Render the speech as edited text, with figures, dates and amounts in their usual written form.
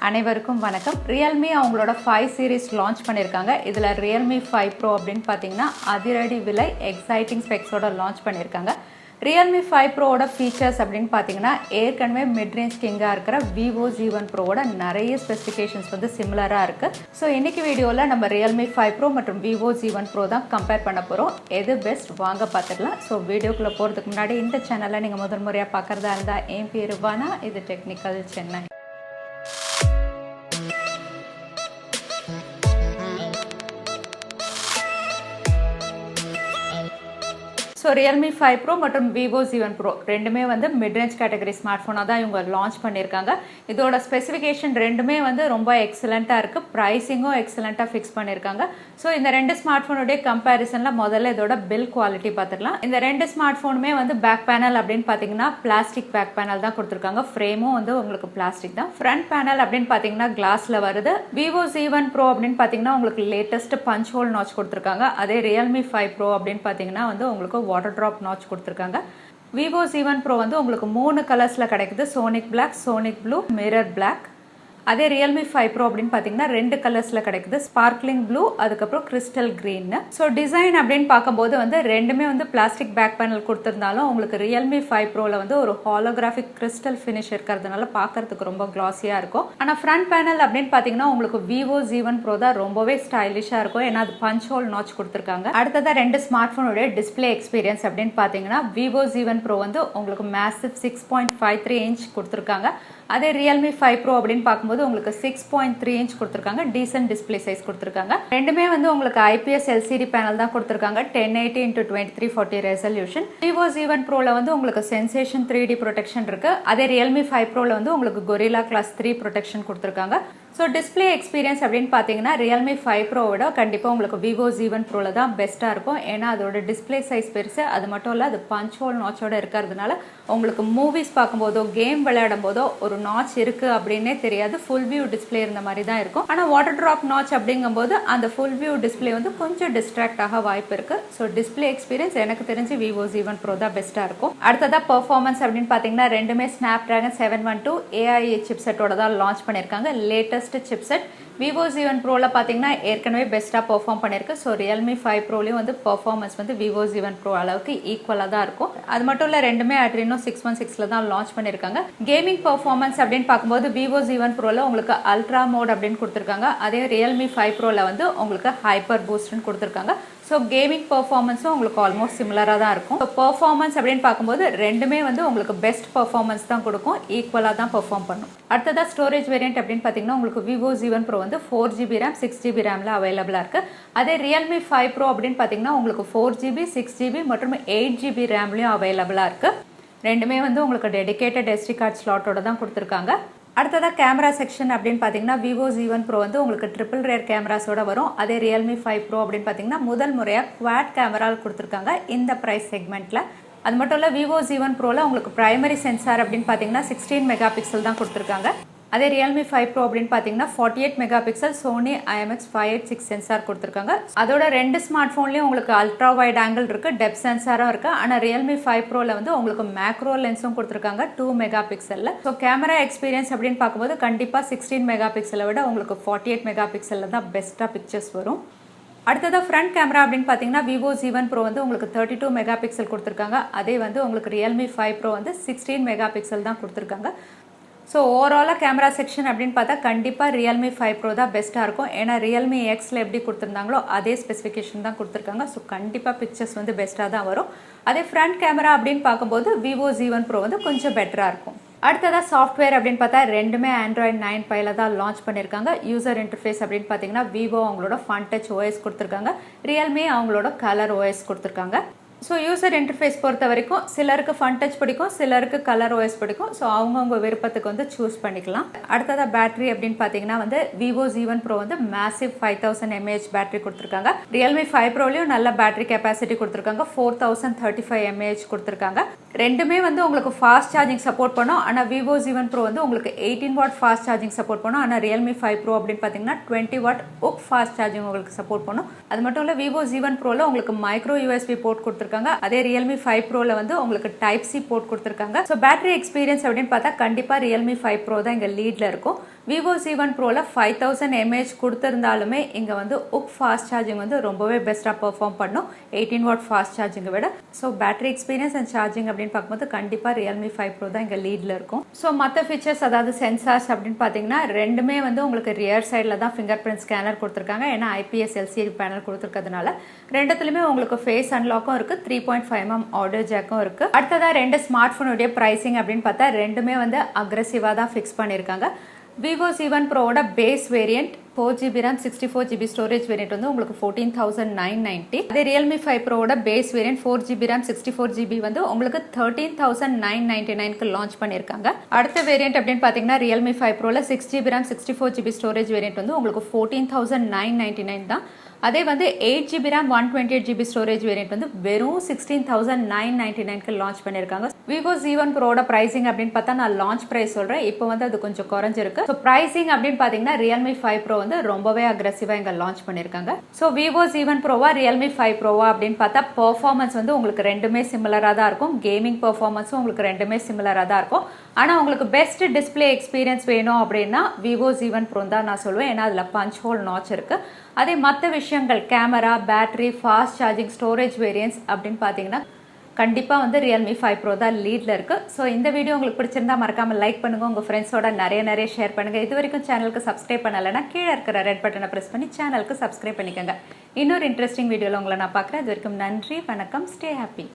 அனைவருக்கும் வணக்கம். Realme அவங்களோட 5 series லான்ச் பண்ணியிருக்காங்க. இதில் Realme 5 Pro அப்படின்னு பார்த்தீங்கன்னா அதிரடி விலை எக்ஸைட்டிங் ஸ்பெக்ஸோட லான்ச் பண்ணியிருக்காங்க. Realme 5 Proவோட ஃபீச்சர்ஸ் அப்படின்னு பார்த்தீங்கன்னா ஏற்கனவே மிட்ரேஞ்ச் கிங்காக இருக்கிற Vivo Z1 Proவோட நிறைய ஸ்பெசிஃபிகேஷன்ஸ் வந்து சிமிலராக இருக்குது. ஸோ இன்றைக்கி வீடியோவில் நம்ம Realme 5 Pro மற்றும் Vivo Z1 Pro தான் கம்பேர் பண்ண போகிறோம். எது பெஸ்ட் வாங்க பார்த்துக்கலாம். ஸோ வீடியோக்குள்ளே போகிறதுக்கு முன்னாடி இந்த சேனலை நீங்கள் முதல் முறையாக பார்க்குறதா இருந்தால் என் பேர் வானா, இது technical Chennai. So Realme 5 Pro மற்றும் Vivo Z1 Pro ரெண்டுமே வந்து மிட்ரேஞ்ச் கேட்டகரி ஸ்மார்ட் ஃபோனாக தான் இவங்க லான்ச் பண்ணியிருக்காங்க. இதோட ஸ்பெசிஃபிகேஷன் ரெண்டுமே வந்து ரொம்ப எக்ஸலண்ட்டாக இருக்குது. ப்ரைஸிங்கும் எக்ஸலண்ட்டாக ஃபிக்ஸ் பண்ணியிருக்காங்க. ஸோ இந்த ரெண்டு ஸ்மார்ட் ஃபோனுடைய கம்பேரிசனில் முதல்ல இதோட பில் குவாலிட்டி பார்த்துக்கலாம். இந்த ரெண்டு ஸ்மார்ட் ஃபோனுமே வந்து பேக் பேனல் அப்படின்னு பார்த்தீங்கன்னா பிளாஸ்டிக் பேக் பேனல் தான் கொடுத்துருக்காங்க. ஃப்ரேமும் வந்து உங்களுக்கு பிளாஸ்டிக் தான். ஃப்ரண்ட் பேனல் அப்படின்னு பார்த்தீங்கன்னா கிளாஸில் வருது. Vivo Z1 Pro அப்படின்னு பார்த்தீங்கன்னா உங்களுக்கு லேட்டஸ்ட் பஞ்ச் ஹோல் நாச் கொடுத்துருக்காங்க. அதே Realme 5 Pro அப்படின்னு பார்த்தீங்கன்னா வந்து உங்களுக்கு வாட்டர் ட்ராப் நாச் கொடுத்துருக்காங்க. Vivo Z1 Pro வந்து உங்களுக்கு 3 கலர்ஸில் கிடைக்குது. Sonic black, sonic blue, mirror black. அதே Realme 5 Pro அப்படின்னு பார்த்தீங்கன்னா 2 கலர்ஸில் கிடைக்குது. ஸ்பார்க்லிங் ப்ளூ, அதுக்கப்புறம் கிறிஸ்டல் கிரீன். ஸோ டிசைன் அப்படின்னு பார்க்கும்போது வந்து ரெண்டுமே வந்து பிளாஸ்டிக் பேக் பேனல் கொடுத்துருந்தாலும் உங்களுக்கு Realme 5 Proவில் வந்து ஒரு ஹாலோகிராஃபிக் கிறிஸ்டல் ஃபினிஷ் இருக்கிறதுனால பார்க்கறதுக்கு ரொம்ப கிளாஸியாக இருக்கும். ஆனால் ஃப்ரண்ட் பேனல் அப்படின்னு பார்த்தீங்கன்னா உங்களுக்கு Vivo Z1 Pro தான் ரொம்பவே ஸ்டைலிஷாக இருக்கும். ஏன்னா அது பஞ்ச் ஹோல் நாச் கொடுத்துருக்காங்க. அடுத்ததாக ரெண்டு ஸ்மார்ட் ஃபோனுடைய டிஸ்பிளே எக்ஸ்பீரியன்ஸ் அப்படின்னு பார்த்தீங்கன்னா Vivo Z1 Pro வந்து உங்களுக்கு மேசிவ் 6.53 இன்ச் கொடுத்துருக்காங்க. அதே Realme 5 Pro அப்படின்னு பார்க்கும்போது உங்களுக்கு 6.3 இன்ச் கொடுத்துருக்காங்க. டீசன்ட் டிஸ்பிளே சைஸ் கொடுத்துருக்காங்க. ரெண்டுமே வந்து உங்களுக்கு IPS LCD பேனல் தான் கொடுத்துருக்காங்க. 1080x2340 resolution. Vivo Z1 Proல வந்து உங்களுக்கு சென்சேஷன் 3D ப்ரொடெக்ஷன் இருக்கு. அதே Realme 5 Proல வந்து உங்களுக்கு Gorilla Glass 3 ப்ரொடெக்ஷன் கொடுத்துருக்காங்க. ஸோ டிஸ்பிளே எக்ஸ்பீரியன்ஸ் அப்படின்னு பார்த்தீங்கன்னா Realme 5 Proவோட கண்டிப்பாக உங்களுக்கு Vivo Z1 Proல தான் பெஸ்ட்டாக இருக்கும். ஏன்னா அதோட டிஸ்பிளே சைஸ் பெருசு. அது மட்டும் இல்லை, அது பஞ்ச் ஹோல் நாச்சோட இருக்கிறதுனால உங்களுக்கு மூவிஸ் பார்க்கும்போதோ கேம் விளையாடும் போதோ ஒரு நாச் இருக்குது அப்படின்னே தெரியாது. ஃபுல் வியூ டிஸ்பிளே இருந்த மாதிரி தான் இருக்கும். ஆனால் வாட்டர் ட்ராப் நாச் அப்படிங்கும்போது அந்த ஃபுல் வியூ டிஸ்பிளே வந்து கொஞ்சம் டிஸ்ட்ராக்ட் ஆக வாய்ப்பு இருக்குது. ஸோ டிஸ்பிளே எக்ஸ்பீரியன்ஸ் எனக்கு தெரிஞ்சு Vivo Z1 Pro தான் பெஸ்ட்டாக இருக்கும். அடுத்ததாக பெர்ஃபார்மன்ஸ் அப்படின்னு பார்த்தீங்கன்னா ரெண்டுமே Snapdragon 712 AI சிப்செட்டோட தான் லான்ச் பண்ணியிருக்காங்க. Latest chipset. Vivo Z1 Proல பார்த்தீங்கன்னா ஏற்கனவே பெஸ்ட்டாக பெர்ஃபார்ம் பண்ணியிருக்கு. ஸோ Realme 5 Proலையும் வந்து பெர்ஃபார்மன்ஸ் வந்து Vivo Z1 Pro அளவுக்கு ஈக்குவலாக தான் இருக்கும். அது மட்டும் இல்லை, ரெண்டுமே Adreno 616ல தான் லான்ச் பண்ணியிருக்காங்க. கேமிங் பெர்ஃபார்மன்ஸ் அப்படின்னு பார்க்கும்போது Vivo Z1 Proல உங்களுக்கு அல்ட்ரா மோட் அப்படின்னு கொடுத்துருக்காங்க. அதே Realme 5 Proல வந்து உங்களுக்கு ஹைப்பர் பூஸ்ட்னு கொடுத்துருக்காங்க. ஸோ கேமிங் பெர்ஃபார்மன்ஸும் உங்களுக்கு ஆல்மோஸ்ட் சிமிலராக தான் இருக்கும். ஸோ பெர்ஃபார்மன்ஸ் அப்படின்னு பார்க்கும்போது ரெண்டுமே வந்து உங்களுக்கு பெஸ்ட் பெர்ஃபார்மன்ஸ் தான் கொடுக்கும். ஈக்குவலாக தான் பெர்ஃபார்ம் பண்ணும். அடுத்ததாக ஸ்டோரேஜ் வேரியன்ட் அப்படின்னு பார்த்தீங்கன்னா உங்களுக்கு Vivo Z1 Pro வந்து 4GB RAM 6GB ரேமில் அவைலபிளாக இருக்குது. அதே Realme 5 Pro அப்படின்னு பார்த்தீங்கன்னா உங்களுக்கு 4GB 6GB மற்றும் 8GB ரேம்லையும் அவைலபிளாக இருக்குது. ரெண்டுமே வந்து உங்களுக்கு டெடிகேட்டட் SD கார்டு ஸ்லாட்டோட தான் கொடுத்துருக்காங்க. அடுத்ததாக கேமரா செக்ஷன் அப்படின்னு பார்த்தீங்கன்னா Vivo Z1 Pro வந்து உங்களுக்கு ட்ரிபிள் ரேர் கேமராஸோட வரும். அதே Realme 5 Pro அப்படின்னு பார்த்தீங்கன்னா முதல் முறையாக குவாட் கேமரா கொடுத்துருக்காங்க இந்த ப்ரைஸ் செக்மெண்ட்டில். அது மட்டும் இல்லை, Vivo Z1 Proல உங்களுக்கு பிரைமரி சென்சார் அப்படின்னு பார்த்தீங்கன்னா 16 மெகா பிக்சல் தான் கொடுத்துருக்காங்க. அதே Realme 5 Pro அப்படின்னு பார்த்தீங்கன்னா 48 mega pixel Sony IMX586 sensor கொடுத்துருக்காங்க. அதோட ரெண்டு ஸ்மார்ட் ஃபோன்லேயும் உங்களுக்கு அல்ட்ரா வைட் ஆங்கிள் இருக்குது, டெப்த் சென்சாரும் இருக்குது. ஆனால் Realme 5 Proல வந்து உங்களுக்கு மேக்ரோ லென்ஸும் கொடுத்துருக்காங்க 2 மெகா பிக்சலில். ஸோ கேமரா எக்ஸ்பீரியன்ஸ் அப்படின்னு பார்க்கும்போது கண்டிப்பாக 16 மெகா பிக்சலை விட உங்களுக்கு 48 மெகா பிக்சலில் தான் பெஸ்ட்டாக பிக்சர்ஸ் வரும். அடுத்ததாக ஃப்ரண்ட் கேமரா அப்படின்னு பார்த்தீங்கன்னா Vivo Z1 Pro வந்து உங்களுக்கு 32 மெகா பிக்சல் கொடுத்துருக்காங்க. அதே வந்து உங்களுக்கு Realme 5 Pro வந்து 16 மெகா பிக்சல் தான் கொடுத்துருக்காங்க. ஸோ ஓவராலாக கேமரா செக்ஷன் அப்படின்னு பார்த்தா கண்டிப்பாக Realme 5 Pro தான் பெஸ்ட்டாக இருக்கும். ஏன்னா Realme Xல எப்படி கொடுத்துருந்தாங்களோ அதே ஸ்பெசிஃபிகேஷன் தான் கொடுத்துருக்காங்க. ஸோ கண்டிப்பாக பிக்சர்ஸ் வந்து பெஸ்ட்டாக தான் வரும். அதே ஃப்ரண்ட் கேமரா அப்படின்னு பார்க்கும்போது Vivo Z1 Pro வந்து கொஞ்சம் பெட்டராக இருக்கும். அடுத்ததாக சாஃப்ட்வேர் அப்படின்னு பார்த்தா ரெண்டுமே Android 9 Pieல தான் லான்ச் பண்ணியிருக்காங்க. யூசர் இன்டர்ஃபேஸ் அப்படின்னு பார்த்தீங்கன்னா Vivo அவங்களோட Fun Touch OS கொடுத்துருக்காங்க. Realme அவங்களோட கலர் OS கொடுத்துருக்காங்க. ஸோ யூசர் இன்டர்ஃபேஸ் பொறுத்த வரைக்கும் சிலருக்கு ஃபன் டச் பிடிக்கும், சிலருக்கு கலர் OS பிடிக்கும். ஸோ அவங்கவுங்க விருப்பத்துக்கு வந்து சூஸ் பண்ணிக்கலாம். அடுத்ததாக பேட்டரி அப்படின்னு பார்த்தீங்கன்னா வந்து Vivo Z1 Pro வந்து மேசிவ் 5000 mAh பேட்டரி கொடுத்துருக்காங்க. Realme 5 Proலையும் நல்ல பேட்டரி கெப்பாசிட்டி கொடுத்துருக்காங்க. 4035 mAh கொடுத்துருக்காங்க. ரெண்டுமே வந்து உங்களுக்கு ஃபாஸ்ட் சார்ஜிங் சப்போர்ட் பண்ணும். ஆனால் Vivo Z1 Pro வந்து உங்களுக்கு 18 வாட் ஃபாஸ்ட் சார்ஜிங் சப்போர்ட் பண்ணும். ஆனால் Realme 5 Pro அப்படின்னு பார்த்தீங்கன்னா 20 வாட் OOC ஃபாஸ்ட் சார்ஜிங் உங்களுக்கு சப்போர்ட் பண்ணும். அது மட்டும் இல்லை, Vivo Z1 Proல உங்களுக்கு மைக்ரோ USB போர்ட் கொடுத்துருக்காங்க. அதே Realme 5 Proல வந்து உங்களுக்கு Type C போர்ட் கொடுத்துருக்காங்க. ஸோ பேட்டரி எக்ஸ்பீரியன்ஸ் அப்படின்னு பார்த்தா கண்டிப்பாக Realme 5 Pro தான் இங்கே லீட்ல இருக்கும். Vivo Z1 Proல 5000 mAh கொடுத்திருந்தாலுமே இங்க வந்து UC ஃபாஸ்ட் சார்ஜிங் வந்து ரொம்பவே பெஸ்ட்டாக பெர்ஃபார்ம் பண்ணும் 18 வாட் ஃபாஸ்ட் சார்ஜிங்கை விட. So battery experience and charging அப்படின்னு பார்க்கும்போது கண்டிப்பாக Realme 5 Pro தான் இங்கே லீடில் இருக்கும். ஸோ மற்ற ஃபீச்சர்ஸ் அதாவது சென்சார்ஸ் அப்படின்னு பார்த்தீங்கன்னா ரெண்டுமே வந்து உங்களுக்கு ரியர் சைடில் தான் ஃபிங்கர் பிரிண்ட் ஸ்கேனர் கொடுத்துருக்காங்க. ஏன்னா IPS LCD பேனல் கொடுத்துருக்கிறதுனால ரெண்டுத்துலையுமே உங்களுக்கு ஃபேஸ் அன்லாக்கும் இருக்குது, 3.5mm ஆடியோ ஜாக்கும் இருக்குது. அடுத்ததாக ரெண்டு ஸ்மார்ட் ஃபோனுடைய ப்ரைஸிங் அப்படின்னு பார்த்தா ரெண்டுமே வந்து அக்ரெசிவாக தான் ஃபிக்ஸ் பண்ணியிருக்காங்க. Vivo Z1 Proவோட base variant 4GB RAM 64GB storage variant வந்து உங்களுக்கு 14,990. அதே Realme 5 Proவோட base variant 4GB RAM 64GB வந்து உங்களுக்கு 13,999க்கு லான்ச் பண்ணியிருக்காங்க. அடுத்த வேரியன்ட் அப்படின்னு பார்த்தீங்கன்னா Realme 5 Proல 6GB RAM 64GB storage variant வந்து உங்களுக்கு 14,999 தான். அதே வந்து 8GB RAM 128GB storage variant வந்து வெறும் 16,999க்கு லான்ச் பண்ணியிருக்காங்க. Vivo Z1 Proவோட ப்ரைசிங் அப்படின்னு பார்த்தா நான் லான்ச் ப்ரைஸ் சொல்கிறேன், இப்போ வந்து அது கொஞ்சம் குறைஞ்சிருக்கு. ஸோ ப்ரைசிங் அப்படின்னு பார்த்தீங்கன்னா Realme 5 Pro வந்து ரொம்பவே அக்ரெசிவாக இங்கே லான்ச் பண்ணியிருக்காங்க. ஸோ Vivo Z1 Proவா Realme 5 Proவா அப்படின்னு பார்த்தா பெர்ஃபார்மன்ஸ் வந்து உங்களுக்கு ரெண்டுமே சிமிலராக தான் இருக்கும். கேமிங் பெர்ஃபார்மன்ஸும் உங்களுக்கு ரெண்டுமே சிமிலராக தான் இருக்கும். ஆனால் உங்களுக்கு பெஸ்ட் டிஸ்பிளே எக்ஸ்பீரியன்ஸ் வேணும் அப்படின்னா Vivo Z1 Pro தான் நான் சொல்லுவேன். ஏன்னா அதில் பஞ்ச் ஹோல் நாச் இருக்குது. அதே மற்ற விஷயங்கள் camera, battery, fast charging, storage variance அப்படின்னு பார்த்தீங்கன்னா கண்டிப்பாக வந்து Realme 5 Pro தான் லீடில் இருக்குது. ஸோ இந்த வீடியோ உங்களுக்கு பிடிச்சிருந்தா மறக்காமல் லைக் பண்ணுங்கள், உங்கள் ஃப்ரெண்ட்ஸோட நிறைய ஷேர் பண்ணுங்கள். இது வரைக்கும் சேனலுக்கு சப்ஸ்கிரைப் பண்ணலைன்னா கீழே இருக்கிற ரெட் பட்டனை ப்ரெஸ் பண்ணி சேனலுக்கு சப்ஸ்கிரைப் பண்ணிக்கோங்க. இன்னொரு இன்ட்ரெஸ்டிங் வீடியோவில் உங்களை நான் பார்க்குறேன். இது வரைக்கும் நன்றி, வணக்கம், ஸ்டே ஹாப்பி.